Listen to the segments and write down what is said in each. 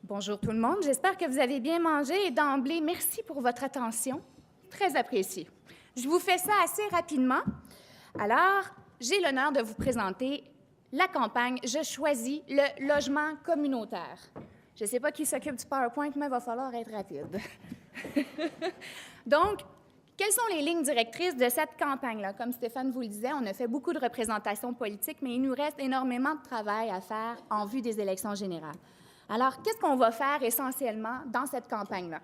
Bonjour tout le monde, j'espère que vous avez bien mangé et d'emblée, merci pour votre attention, très apprécié. Je vous fais ça assez rapidement. Alors, j'ai l'honneur de vous présenter la campagne « Je choisis le logement communautaire ». Je ne sais pas qui s'occupe du PowerPoint, mais il va falloir être rapide. Donc, quelles sont les lignes directrices de cette campagne-là? Comme Stéphane vous le disait, on a fait beaucoup de représentations politiques, mais il nous reste énormément de travail à faire en vue des élections générales. Alors, qu'est-ce qu'on va faire essentiellement dans cette campagne-là?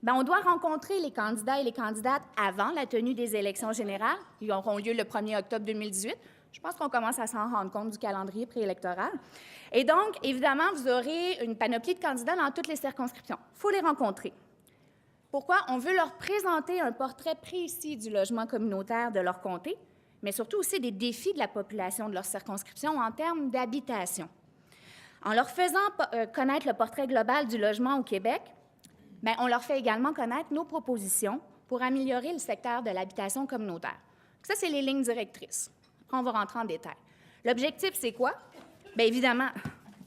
Bien, on doit rencontrer les candidats et les candidates avant la tenue des élections générales. Ils auront lieu le 1er octobre 2018. Je pense qu'on commence à s'en rendre compte du calendrier préélectoral. Et donc, évidemment, vous aurez une panoplie de candidats dans toutes les circonscriptions. Il faut les rencontrer. Pourquoi? On veut leur présenter un portrait précis du logement communautaire de leur comté, mais surtout aussi des défis de la population de leur circonscription en termes d'habitation. En leur faisant connaître le portrait global du logement au Québec, bien, on leur fait également connaître nos propositions pour améliorer le secteur de l'habitation communautaire. Ça, c'est les lignes directrices. Après, on va rentrer en détail. L'objectif, c'est quoi? Bien, évidemment,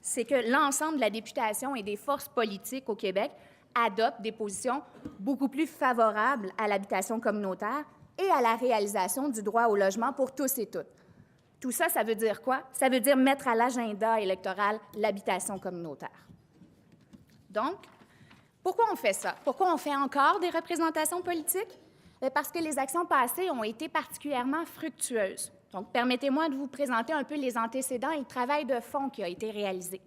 c'est que l'ensemble de la députation et des forces politiques au Québec adoptent des positions beaucoup plus favorables à l'habitation communautaire et à la réalisation du droit au logement pour tous et toutes. Tout ça, ça veut dire quoi? Ça veut dire mettre à l'agenda électoral l'habitation communautaire. Donc, pourquoi on fait ça? Pourquoi on fait encore des représentations politiques? Parce que les actions passées ont été particulièrement fructueuses. Donc, permettez-moi de vous présenter un peu les antécédents et le travail de fond qui a été réalisé.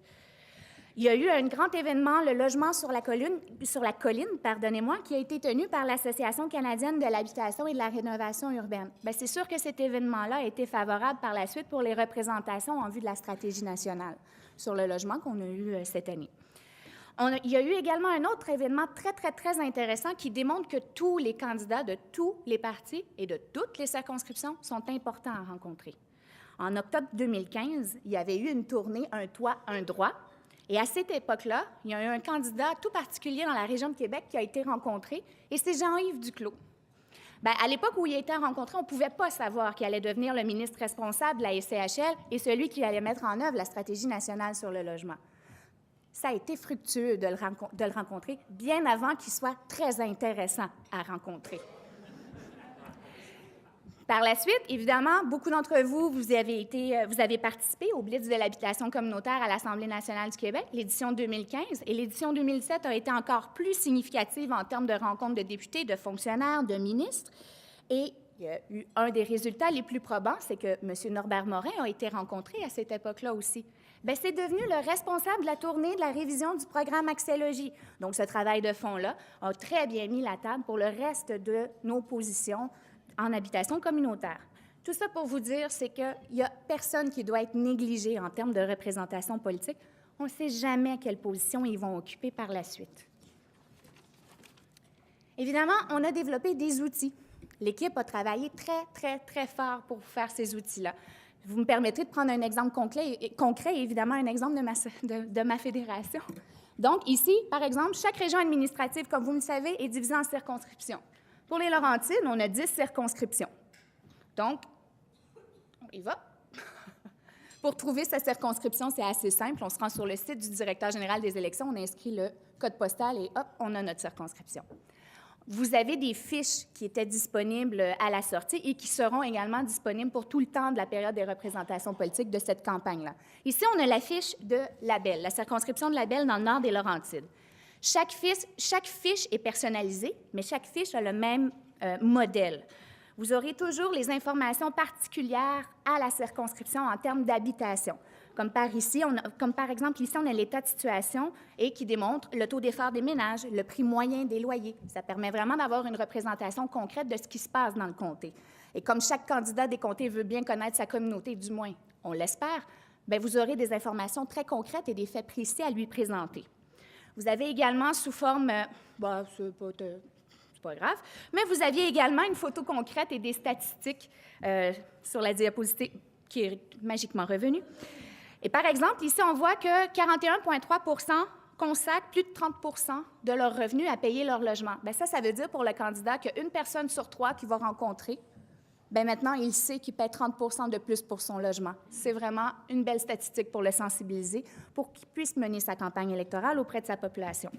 Il y a eu un grand événement, le logement sur la colline, qui a été tenu par l'Association canadienne de l'habitation et de la rénovation urbaine. Bien, c'est sûr que cet événement-là a été favorable par la suite pour les représentations en vue de la stratégie nationale sur le logement qu'on a eu cette année. Il y a eu également un autre événement très intéressant qui démontre que tous les candidats de tous les partis et de toutes les circonscriptions sont importants à rencontrer. En octobre 2015, il y avait eu une tournée « Un toit, un droit ». Et à cette époque-là, il y a eu un candidat tout particulier dans la région de Québec qui a été rencontré, et c'est Jean-Yves Duclos. Bien, à l'époque où il a été rencontré, on ne pouvait pas savoir qu'il allait devenir le ministre responsable de la SCHL et celui qui allait mettre en œuvre la stratégie nationale sur le logement. Ça a été fructueux de le rencontrer bien avant qu'il soit très intéressant à rencontrer. Par la suite, évidemment, beaucoup d'entre vous, vous avez participé au Blitz de l'habitation communautaire à l'Assemblée nationale du Québec, l'édition 2015, et l'édition 2017 a été encore plus significative en termes de rencontres de députés, de fonctionnaires, de ministres. Et il y a eu un des résultats les plus probants, c'est que M. Norbert Morin a été rencontré à cette époque-là aussi. Bien, c'est devenu le responsable de la tournée de la révision du programme Accès-Logis. Donc, ce travail de fond-là a très bien mis la table pour le reste de nos positions en habitation communautaire. Tout ça pour vous dire, c'est qu'il n'y a personne qui doit être négligé en termes de représentation politique. On ne sait jamais quelle position ils vont occuper par la suite. Évidemment, on a développé des outils. L'équipe a travaillé très fort pour faire ces outils-là. Vous me permettrez de prendre un exemple concret et évidemment un exemple de ma fédération. Donc ici, par exemple, chaque région administrative, comme vous le savez, est divisée en circonscriptions. Pour les Laurentides, on a 10 circonscriptions. Donc, on y va. Pour trouver sa circonscription, c'est assez simple. On se rend sur le site du directeur général des élections, on inscrit le code postal et hop, on a notre circonscription. Vous avez des fiches qui étaient disponibles à la sortie et qui seront également disponibles pour tout le temps de la période des représentations politiques de cette campagne-là. Ici, on a la fiche de Labelle, la circonscription de Labelle dans le nord des Laurentides. Chaque fiche est personnalisée, mais chaque fiche a le même modèle. Vous aurez toujours les informations particulières à la circonscription en termes d'habitation. Comme par exemple, ici, on a l'état de situation et qui démontre le taux d'effort des ménages, le prix moyen des loyers. Ça permet vraiment d'avoir une représentation concrète de ce qui se passe dans le comté. Et comme chaque candidat des comtés veut bien connaître sa communauté, du moins, on l'espère, bien, vous aurez des informations très concrètes et des faits précis à lui présenter. Vous avez également sous forme, c'est pas grave, mais vous aviez également une photo concrète et des statistiques sur la diapositive qui est magiquement revenue. Et par exemple, ici, on voit que 41,3 consacrent plus de 30 de leurs revenus à payer leur logement. Bien, ça veut dire pour le candidat qu'une personne sur 3 qu'il va rencontrer bien maintenant, il sait qu'il paie 30 de plus pour son logement. C'est vraiment une belle statistique pour le sensibiliser, pour qu'il puisse mener sa campagne électorale auprès de sa population.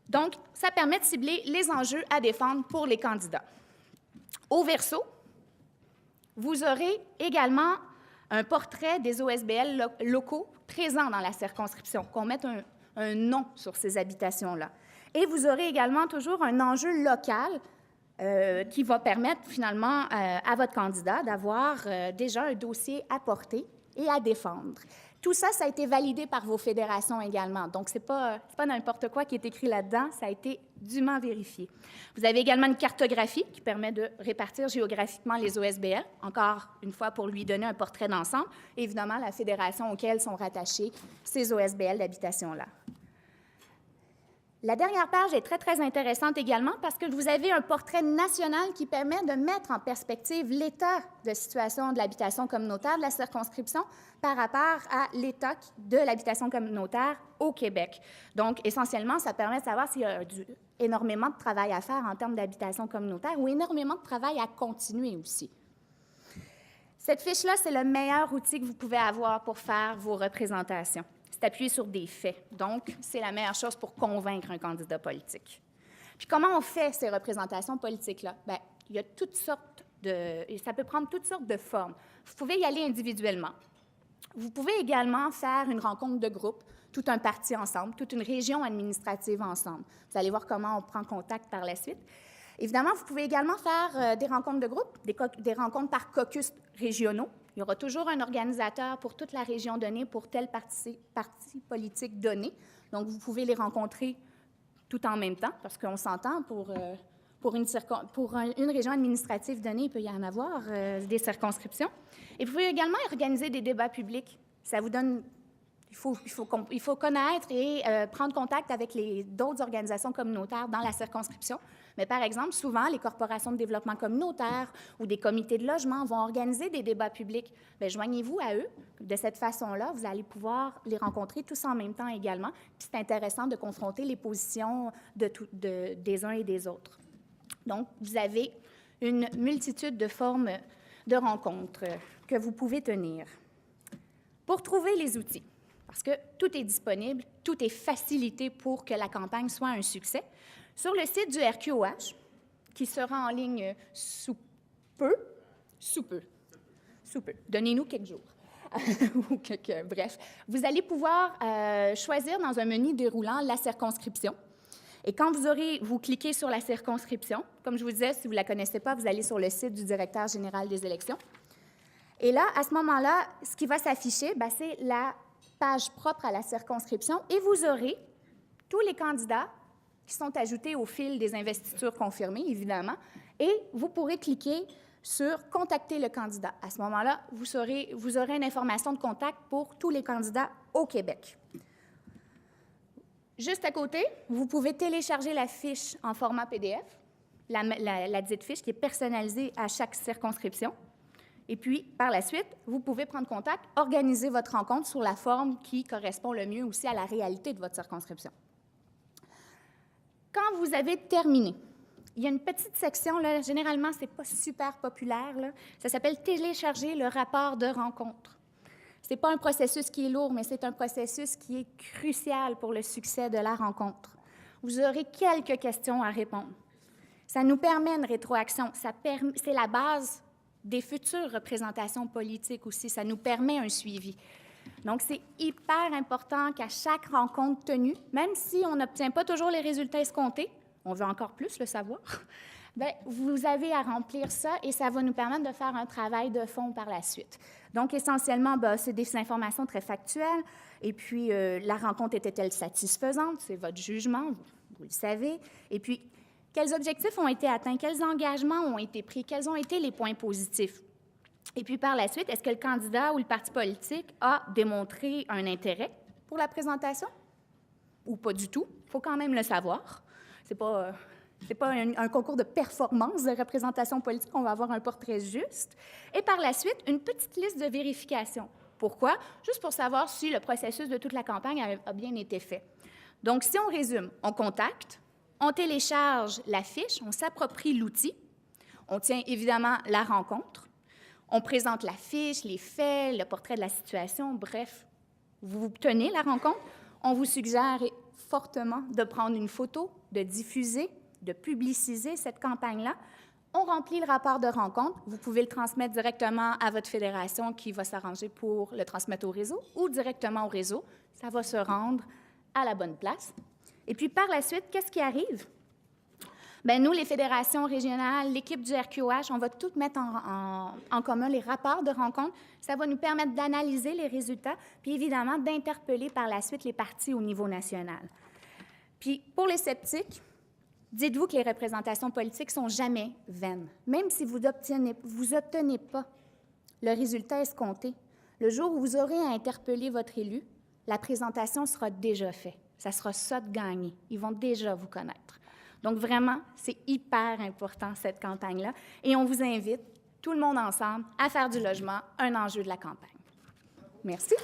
Donc, ça permet de cibler les enjeux à défendre pour les candidats. Au verso, vous aurez également un portrait des OSBL locaux présents dans la circonscription, qu'on mette un nom sur ces habitations-là. Et vous aurez également toujours un enjeu local qui va permettre finalement à votre candidat d'avoir déjà un dossier à porter et à défendre. Tout ça, ça a été validé par vos fédérations également. Donc, ce n'est pas n'importe quoi qui est écrit là-dedans, ça a été dûment vérifié. Vous avez également une cartographie qui permet de répartir géographiquement les OSBL, encore une fois pour lui donner un portrait d'ensemble, et évidemment la fédération auquel sont rattachés ces OSBL d'habitation-là. La dernière page est très, très intéressante également parce que vous avez un portrait national qui permet de mettre en perspective l'état de situation de l'habitation communautaire de la circonscription par rapport à l'état de l'habitation communautaire au Québec. Donc, essentiellement, ça permet de savoir s'il y a énormément de travail à faire en termes d'habitation communautaire ou énormément de travail à continuer aussi. Cette fiche-là, c'est le meilleur outil que vous pouvez avoir pour faire vos représentations. C'est appuyé sur des faits. Donc, c'est la meilleure chose pour convaincre un candidat politique. Puis, comment on fait ces représentations politiques-là? Bien, il y a toutes sortes de... Ça peut prendre toutes sortes de formes. Vous pouvez y aller individuellement. Vous pouvez également faire une rencontre de groupe, tout un parti ensemble, toute une région administrative ensemble. Vous allez voir comment on prend contact par la suite. Évidemment, vous pouvez également faire des rencontres de groupe, des rencontres par caucus régionaux. Il y aura toujours un organisateur pour toute la région donnée, pour tel parti politique donné. Donc, vous pouvez les rencontrer tout en même temps, parce qu'on s'entend pour une région administrative donnée, il peut y en avoir des circonscriptions. Et vous pouvez également organiser des débats publics. Ça vous donne... Il faut connaître et prendre contact avec d'autres organisations communautaires dans la circonscription. Mais par exemple, souvent, les corporations de développement communautaire ou des comités de logement vont organiser des débats publics. Bien, joignez-vous à eux. De cette façon-là, vous allez pouvoir les rencontrer tous en même temps également. Puis c'est intéressant de confronter les positions des uns et des autres. Donc, vous avez une multitude de formes de rencontres que vous pouvez tenir. Pour trouver les outils, parce que tout est disponible, tout est facilité pour que la campagne soit un succès. Sur le site du RQOH, qui sera en ligne sous peu. Donnez-nous quelques jours. Bref, vous allez pouvoir choisir dans un menu déroulant la circonscription. Et quand vous cliquez sur la circonscription, comme je vous disais, si vous ne la connaissez pas, vous allez sur le site du directeur général des élections. Et là, à ce moment-là, ce qui va s'afficher, c'est la page propre à la circonscription et vous aurez tous les candidats qui sont ajoutés au fil des investitures confirmées, évidemment, et vous pourrez cliquer sur « Contacter le candidat ». À ce moment-là, vous aurez une information de contact pour tous les candidats au Québec. Juste à côté, vous pouvez télécharger la fiche en format PDF, la dite fiche qui est personnalisée à chaque circonscription. Et puis, par la suite, vous pouvez prendre contact, organiser votre rencontre sur la forme qui correspond le mieux aussi à la réalité de votre circonscription. Quand vous avez terminé, il y a une petite section, là, généralement, ce n'est pas super populaire, là, ça s'appelle « Télécharger le rapport de rencontre ». Ce n'est pas un processus qui est lourd, mais c'est un processus qui est crucial pour le succès de la rencontre. Vous aurez quelques questions à répondre. Ça nous permet une rétroaction, c'est la base des futures représentations politiques aussi. Ça nous permet un suivi. Donc, c'est hyper important qu'à chaque rencontre tenue, même si on n'obtient pas toujours les résultats escomptés, on veut encore plus le savoir, bien, vous avez à remplir ça et ça va nous permettre de faire un travail de fond par la suite. Donc, essentiellement, c'est des informations très factuelles. Et puis, la rencontre était-elle satisfaisante? C'est votre jugement, vous le savez. Et puis, quels objectifs ont été atteints? Quels engagements ont été pris? Quels ont été les points positifs? Et puis, par la suite, est-ce que le candidat ou le parti politique a démontré un intérêt pour la présentation? Ou pas du tout? Il faut quand même le savoir. C'est pas un concours de performance de représentation politique, on va avoir un portrait juste. Et par la suite, une petite liste de vérification. Pourquoi? Juste pour savoir si le processus de toute la campagne a bien été fait. Donc, si on résume, on contacte, on télécharge la fiche, on s'approprie l'outil, On tient évidemment la rencontre. On présente la fiche, les faits, le portrait de la situation, bref. Vous tenez la rencontre. On vous suggère fortement de prendre une photo, de diffuser, de publiciser cette campagne-là. On remplit le rapport de rencontre. Vous pouvez le transmettre directement à votre fédération qui va s'arranger pour le transmettre au réseau ou directement au réseau. Ça va se rendre à la bonne place. Et puis, par la suite, qu'est-ce qui arrive? Bien, nous, les fédérations régionales, l'équipe du RQOH, on va tout mettre en commun les rapports de rencontre. Ça va nous permettre d'analyser les résultats, puis évidemment d'interpeller par la suite les partis au niveau national. Puis, pour les sceptiques, dites-vous que les représentations politiques sont jamais vaines. Même si vous obtenez pas le résultat escompté, le jour où vous aurez à interpeller votre élu, la présentation sera déjà faite. Ça sera ça de gagner. Ils vont déjà vous connaître. Donc, vraiment, c'est hyper important, cette campagne-là. Et on vous invite, tout le monde ensemble, à faire du logement un enjeu de la campagne. Merci.